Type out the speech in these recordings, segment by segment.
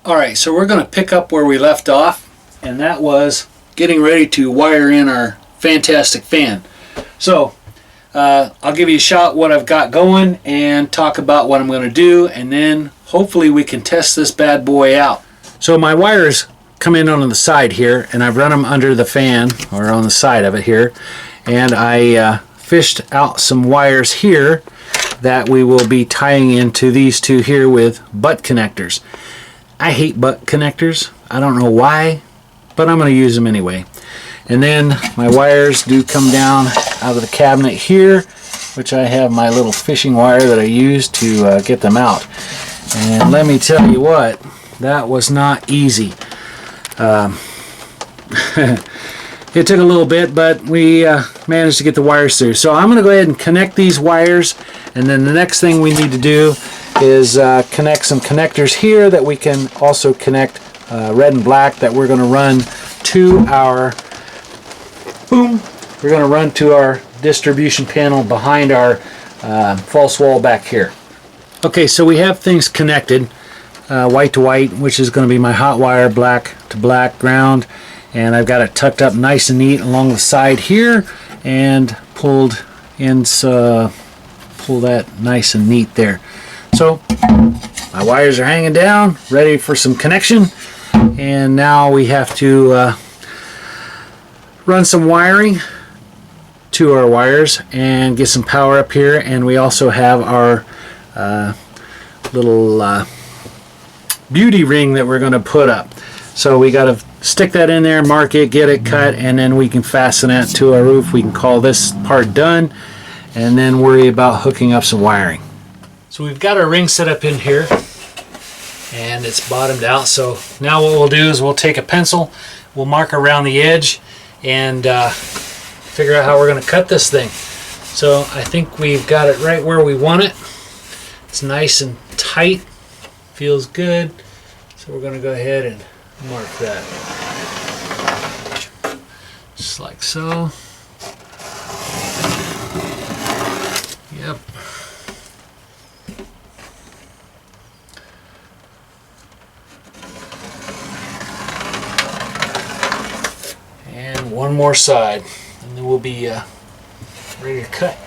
Alright, so we're going to pick up where we left off, and that was getting ready to wire in our Fan-Tastic fan. So I'll give you a shot what I've got going and talk about what I'm going to do, and then hopefully we can test this bad boy out. So my wires come in on the side here, and I've run them under the fan, or on the side of it here, and I fished out some wires here that we will be tying into these two here with butt connectors. I hate butt connectors. I don't know why, but I'm going to use them anyway. And then my wires do come down out of the cabinet here, which I have my little fishing wire that I use to get them out. And let me tell you what, that was not easy. It took a little bit, but we managed to get the wires through. So I'm going to go ahead and connect these wires, and then the next thing we need to do is connect some connectors here that we can also connect red and black that we're going to run to our we're going to run to our distribution panel behind our false wall back here. Okay, so we have things connected, white to white, which is going to be my hot wire, black to black ground, and I've got it tucked up nice and neat along the side here and pulled in, pull that nice and neat there. So my wires are hanging down, ready for some connection, and now we have to run some wiring to our wires and get some power up here. And we also have our little beauty ring that we're going to put up. So we got to stick that in there, mark it, get it cut, and then we can fasten that to our roof. We can call this part done and then worry about hooking up some wiring. So we've got our ring set up in here, and it's bottomed out. So now what we'll do is we'll take a pencil, we'll mark around the edge, and figure out how we're going to cut this thing. So I think we've got it right where we want it. It's nice and tight, feels good. So we're going to go ahead and mark that. Just like so. Yep. And one more side, and then we'll be ready to cut.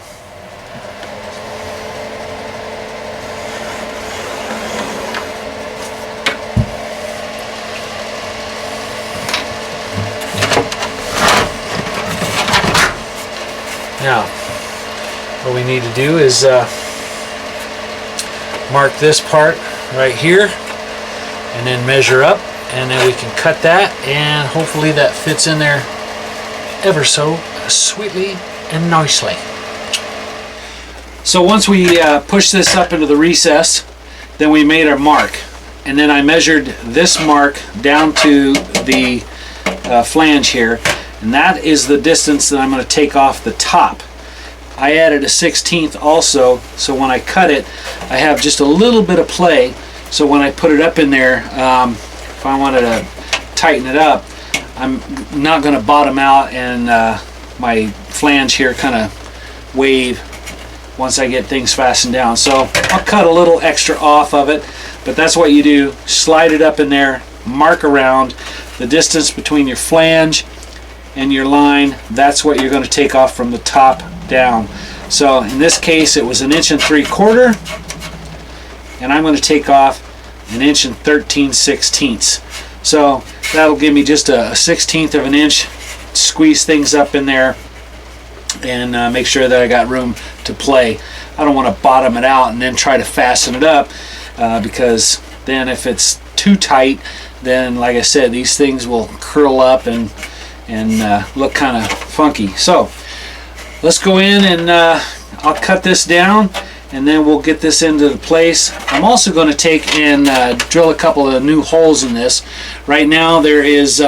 Now, what we need to do is mark this part right here, and then measure up, and then we can cut that, and hopefully that fits in there ever so sweetly and nicely. So once we push this up into the recess, then we made our mark, and then I measured this mark down to the flange here, and that is the distance that I'm going to take off the top. I added a 1/16 also, so when I cut it I have just a little bit of play, so when I put it up in there, if I wanted to tighten it up, I'm not going to bottom out and my flange here kind of wave once I get things fastened down. So I'll cut a little extra off of it, but that's what you do. Slide it up in there, mark around the distance between your flange and your line. That's what you're going to take off from the top down. So in this case it was 1 3/4 inches, and I'm going to take off 1 13/16 inches. So that'll give me just a 1/16 of an inch. Squeeze things up in there and make sure that I got room to play. I don't want to bottom it out and then try to fasten it up, because then if it's too tight, then like I said, these things will curl up and look kind of funky. So let's go in and I'll cut this down, and then we'll get this into the place. I'm also going to take and drill a couple of new holes in this. Right now there is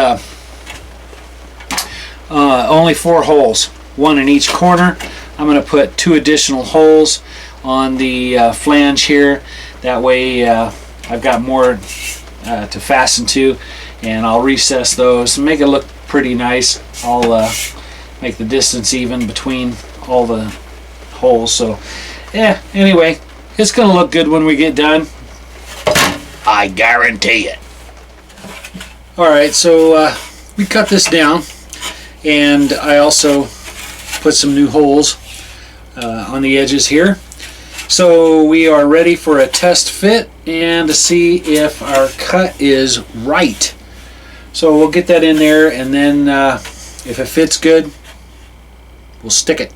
only 4 holes, 1 in each corner. I'm going to put 2 additional holes on the flange here. That way I've got more to fasten to, and I'll recess those and make it look pretty nice. I'll make the distance even between all the holes. So yeah, anyway, it's gonna look good when we get done, I guarantee it. Alright, so we cut this down, and I also put some new holes on the edges here. So we are ready for a test fit and to see if our cut is right. So we'll get that in there, and then if it fits good, we'll stick it.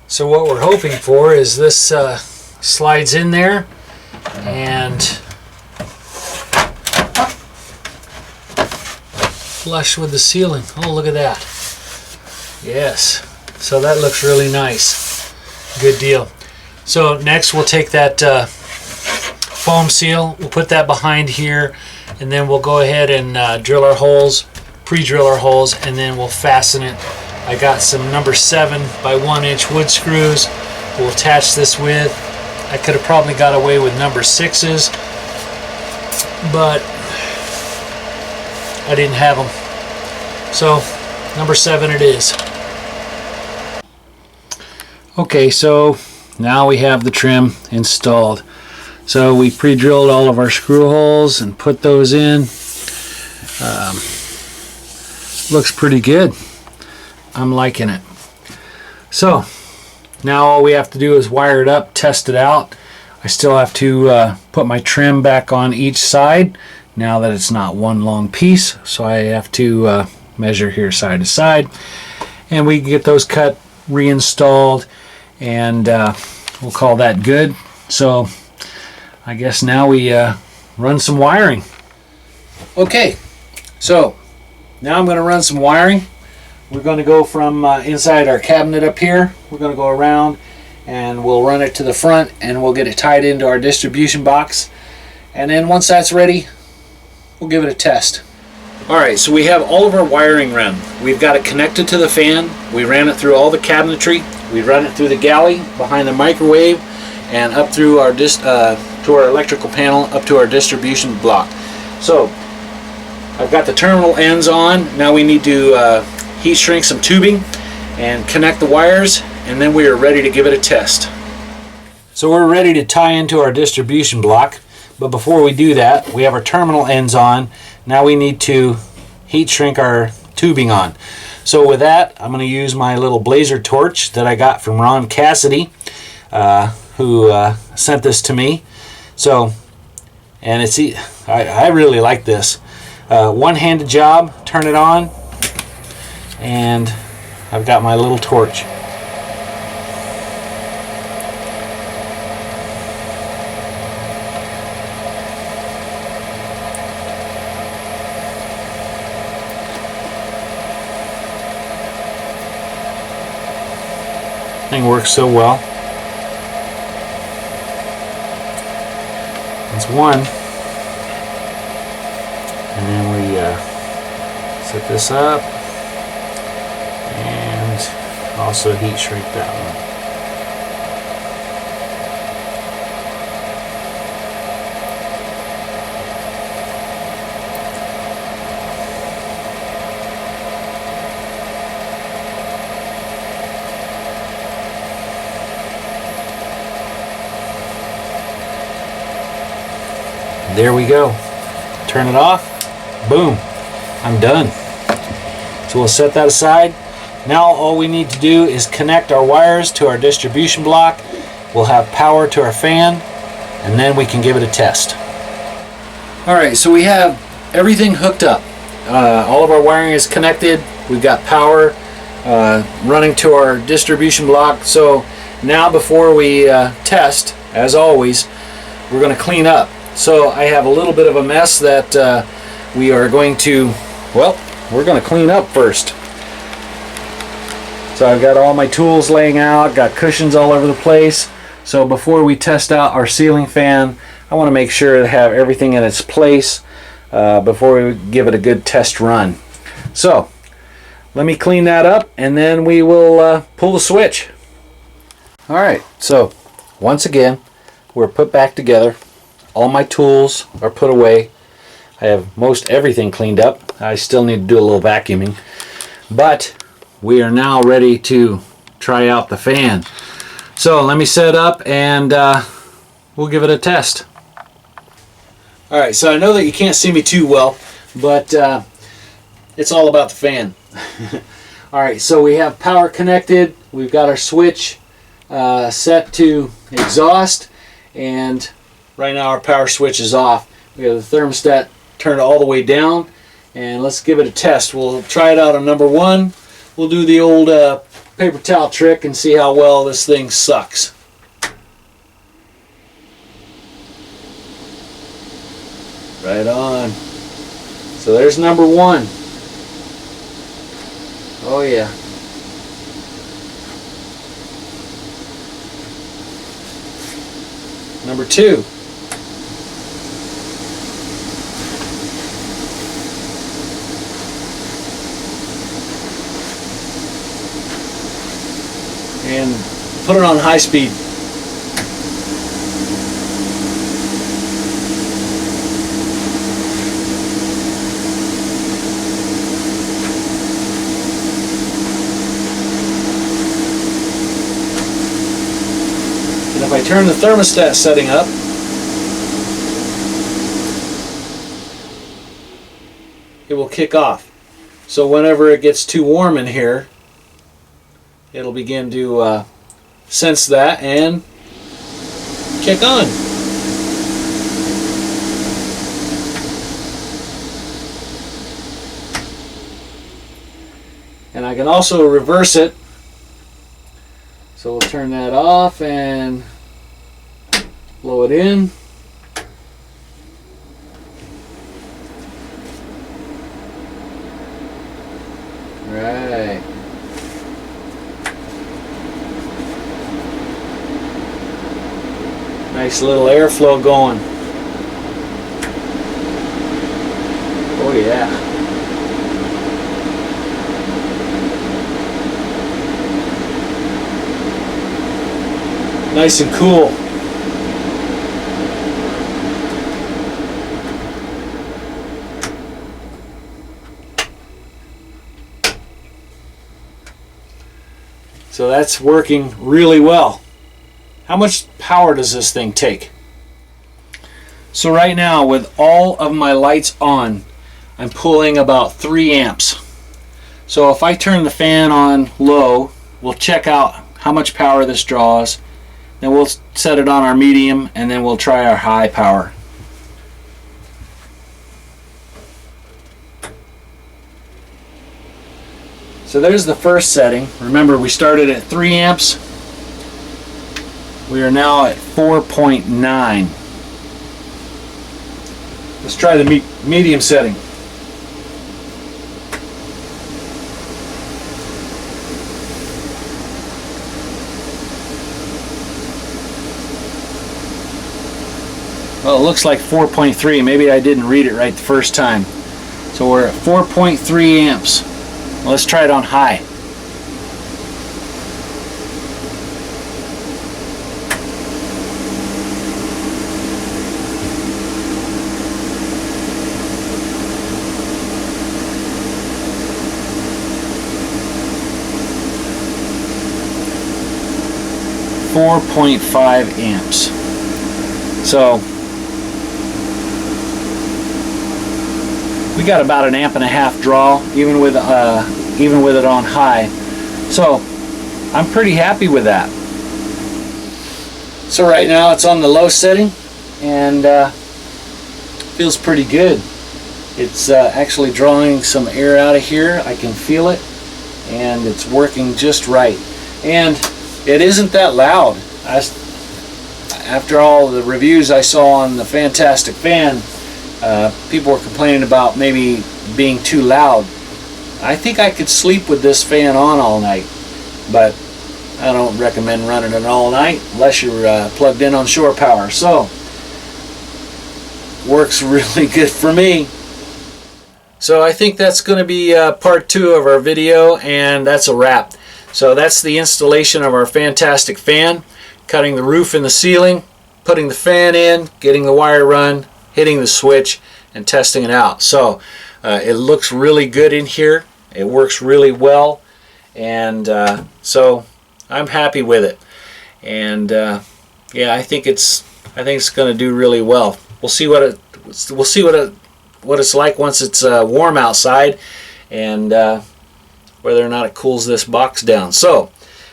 So what we're hoping for is this slides in there and flush with the ceiling. Oh, look at that. Yes, so that looks really nice. Good deal. So next we'll take that foam seal, we'll put that behind here, and then we'll go ahead and drill our holes, pre-drill our holes, and then we'll fasten it. I got some number 7 by 1 inch wood screws we'll attach this with. I could have probably got away with number 6s, but I didn't have them. So number 7 it is. Okay, so now we have the trim installed. So we pre-drilled all of our screw holes and put those in. Looks pretty good. I'm liking it. So now all we have to do is wire it up, test it out. I still have to put my trim back on each side now that it's not one long piece. So I have to measure here side to side, and we can get those cut, reinstalled, and we'll call that good. So I guess now we run some wiring. Okay, so now I'm going to run some wiring. We're going to go from inside our cabinet up here. We're going to go around and we'll run it to the front, and we'll get it tied into our distribution box. And then once that's ready, we'll give it a test. Alright, so we have all of our wiring run. We've got it connected to the fan. We ran it through all the cabinetry. We run it through the galley, behind the microwave, and up through our to our electrical panel, up to our distribution block. So I've got the terminal ends on. Now we need to heat shrink some tubing and connect the wires, and then we are ready to give it a test. So we're ready to tie into our distribution block, but before we do that, we have our terminal ends on. Now we need to heat shrink our tubing on. So with that, I'm going to use my little blazer torch that I got from Ron Cassidy, who sent this to me. So, and it's I really like this. One-handed job, turn it on, and I've got my little torch. Thing works so well. That's one. And then we set this up and also heat shrink that one. There we go. Turn it off. Boom. I'm done. So we'll set that aside. Now all we need to do is connect our wires to our distribution block. We'll have power to our fan, and then we can give it a test. Alright, so we have everything hooked up. All of our wiring is connected. We've got power running to our distribution block. So now before we test, as always, we're going to clean up. So I have a little bit of a mess that we are going to, well, we're going to clean up first. So I've got all my tools laying out, got cushions all over the place. So before we test out our ceiling fan, I want to make sure to have everything in its place before we give it a good test run. So let me clean that up, and then we will pull the switch. Alright, so once again, we're put back together. All my tools are put away. I have most everything cleaned up. I still need to do a little vacuuming. But we are now ready to try out the fan. So let me set up and we'll give it a test. Alright, so I know that you can't see me too well, but it's all about the fan. Alright, so we have power connected, we've got our switch set to exhaust, and right now our power switch is off. We have the thermostat turned all the way down, and let's give it a test. We'll try it out on number 1. We'll do the old paper towel trick and see how well this thing sucks. Right on. So there's number 1. Oh yeah. Number 2. And put it on high speed. And if I turn the thermostat setting up, it will kick off. So whenever it gets too warm in here, it'll begin to sense that and kick on. And I can also reverse it. So we'll turn that off and blow it in. Right. Nice little airflow going. Oh yeah. Nice and cool. So that's working really well. How much power does this thing take? So right now, with all of my lights on, I'm pulling about 3 amps. So if I turn the fan on low, we'll check out how much power this draws. Then we'll set it on our medium, and then we'll try our high power. So there's the first setting. Remember, we started at 3 amps. We are now at 4.9. Let's try the medium setting. Well, it looks like 4.3. Maybe I didn't read it right the first time. So we're at 4.3 amps. Well, let's try it on high. .5 amps. So we got about 1.5 amp draw, even with it on high. So I'm pretty happy with that. So right now it's on the low setting, and feels pretty good. It's actually drawing some air out of here. I can feel it, and it's working just right. And it isn't that loud. After all the reviews I saw on the Fan-Tastic fan, people were complaining about maybe being too loud. I think I could sleep with this fan on all night, but I don't recommend running it all night unless you're plugged in on shore power. So, works really good for me. So I think that's going to be part 2 of our video, and that's a wrap. So that's the installation of our Fan-Tastic fan, cutting the roof and the ceiling, putting the fan in, getting the wire run, hitting the switch, and testing it out. So it looks really good in here. It works really well, and so I'm happy with it. And yeah, I think it's going to do really well. We'll see what what it's like once it's warm outside, and whether or not it cools this box down. So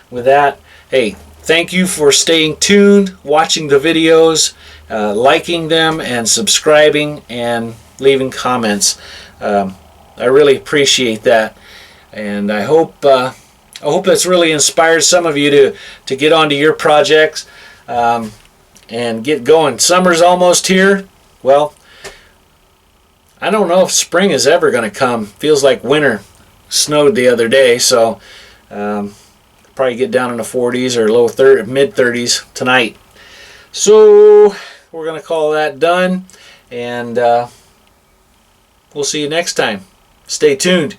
with that, hey, thank you for staying tuned, watching the videos, liking them, and subscribing, and leaving comments. I really appreciate that, and I hope that's really inspired some of you to get onto your projects and get going. Summer's almost here. Well, I don't know if spring is ever going to come. Feels like winter. Snowed the other day, so probably get down in the 40s or mid 30s tonight. So we're going to call that done, and we'll see you next time. Stay tuned.